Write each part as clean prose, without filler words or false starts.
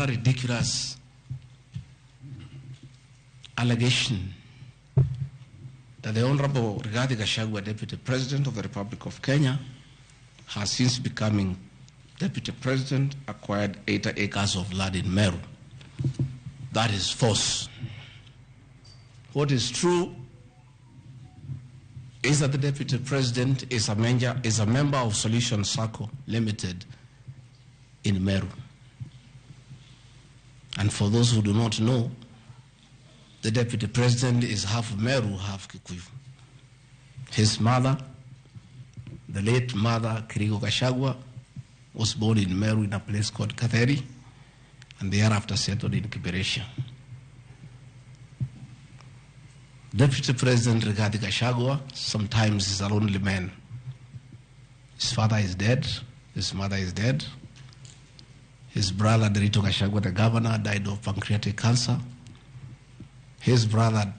rather ridiculous allegation that the Honorable Gachagua, Deputy President of the Republic of Kenya, has since becoming Deputy President, acquired 80 acres of land in Meru. That is false. What is true is that the Deputy President is a member of Solution Circle Limited in Meru. And for those who do not know, the Deputy President is half Meru, half Kikuyu. His mother, the late mother, Kirigo Gachagua, was born in Meru in a place called Katheri, and thereafter settled in Kiberesha. Deputy President Rigathi Gachagua sometimes is a lonely man. His father is dead, his mother is dead. His brother, Derito Gachagua, the governor, died of pancreatic cancer. His brother,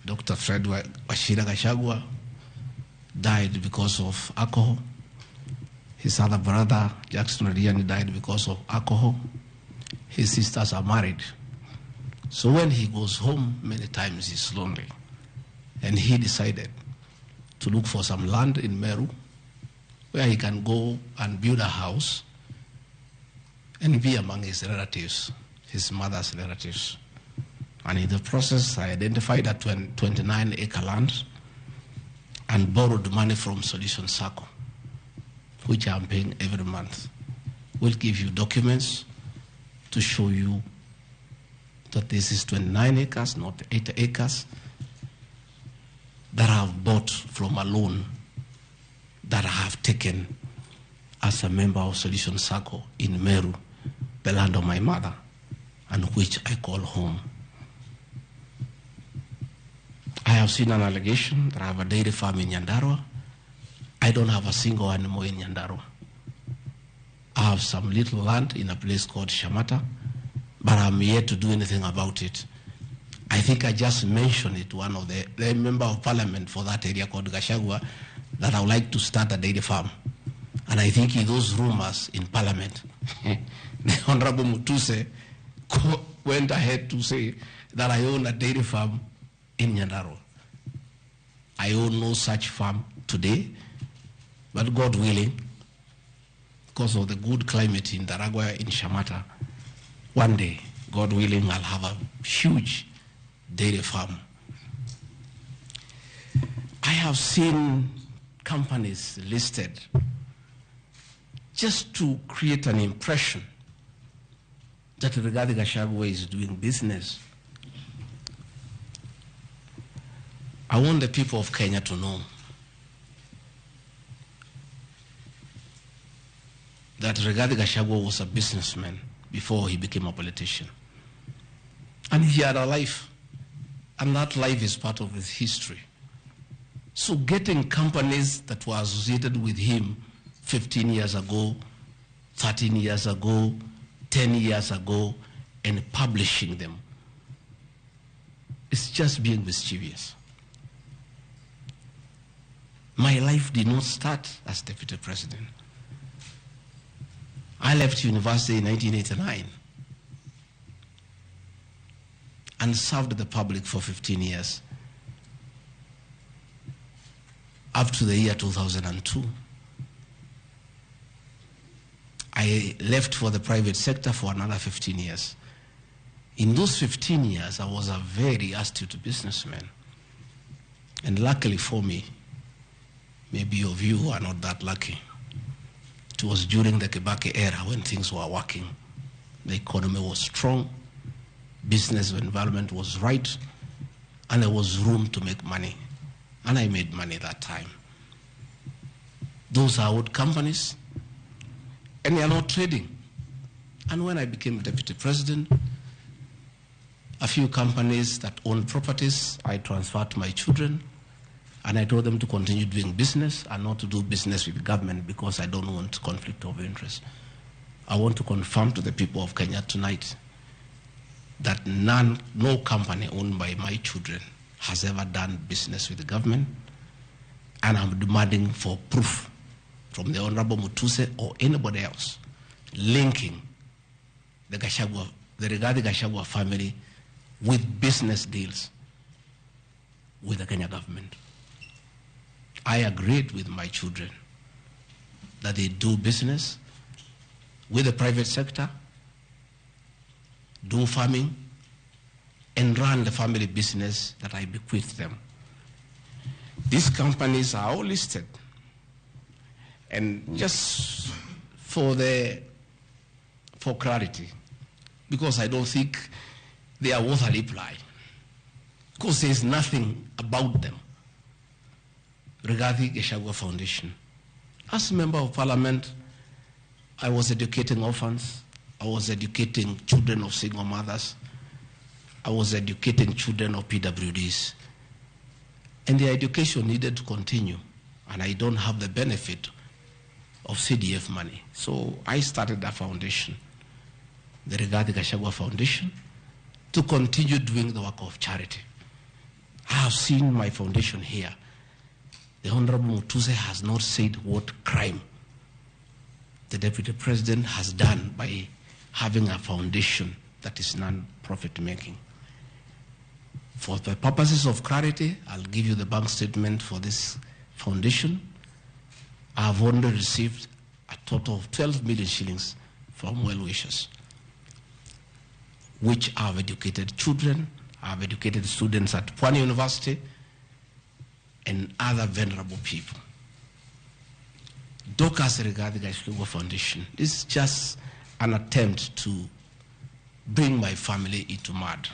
Dr. Fred Wachira Gachagua, died because of alcohol. His other brother, Jackson Riani, died because of alcohol. His sisters are married. So when he goes home, many times he's lonely. And he decided to look for some land in Meru where he can go and build a house and be among his relatives, his mother's relatives. And in the process, I identified a 29-acre land and borrowed money from Solution Circle, which I'm paying every month. We'll give you documents to show you that this is 29 acres, not 80 acres, that I have bought from a loan that I have taken as a member of Solution Circle in Meru, the land of my mother, and which I call home. I have seen an allegation that I have a dairy farm in Nyandarua. I don't have a single animal in Nyandarua. I have some little land in a place called Shamata, but I'm yet to do anything about it. I think I just mentioned it to one of the member of parliament for that area called Gachagua that I would like to start a dairy farm. And I think in those rumors in parliament, the Honorable Mutuse went ahead to say that I own a dairy farm in Nyandarua. I own no such farm today, but God willing, because of the good climate in Daragwa, in Shamata, one day, God willing, I'll have a huge dairy farm. I have seen companies listed just to create an impression that Rigathi Gachagua is doing business. I want the people of Kenya to know that Rigathi Gachagua was a businessman before he became a politician. And he had a life, and that life is part of his history. So getting companies that were associated with him 15 years ago, 13 years ago, 10 years ago, and publishing them, it's just being mischievous. My life did not start as deputy president. I left university in 1989 and served the public for 15 years, up to the year 2002. I left for the private sector for another 15 years. In those 15 years, I was a very astute businessman. And luckily for me, maybe of you are not that lucky, it was during the Kibaki era when things were working. The economy was strong, business environment was right, and there was room to make money. And I made money that time. Those are old companies, and they are not trading. And when I became deputy president, a few companies that owned properties, I transferred to my children, and I told them to continue doing business and not to do business with the government because I don't want conflict of interest. I want to confirm to the people of Kenya tonight that no company owned by my children has ever done business with the government, and I'm demanding for proof from the Honorable Mutuse or anybody else linking the Rigathi Gachagua family with business deals with the Kenya government. I agreed with my children that they do business with the private sector, do farming, and run the family business that I bequeathed them. These companies are all listed. And just for clarity, because I don't think they are worth a reply, because there's nothing about them. Rigathi Gachagua Foundation. As a member of parliament, I was educating orphans. I was educating children of single mothers. I was educating children of PWDs. And their education needed to continue. And I don't have the benefit of CDF money. So I started a foundation, the Rigathi Gachagua Foundation, to continue doing the work of charity. I have seen my foundation here. The Honorable Mutuse has not said what crime the Deputy President has done by having a foundation that is non-profit making. For the purposes of clarity, I'll give you the bank statement for this foundation. I have only received a total of 12 million shillings from well-wishers, which have educated children, have educated students at Pwani University, and other vulnerable people. Dorcas Rigathi Gachagua Foundation is just an attempt to bring my family into mud.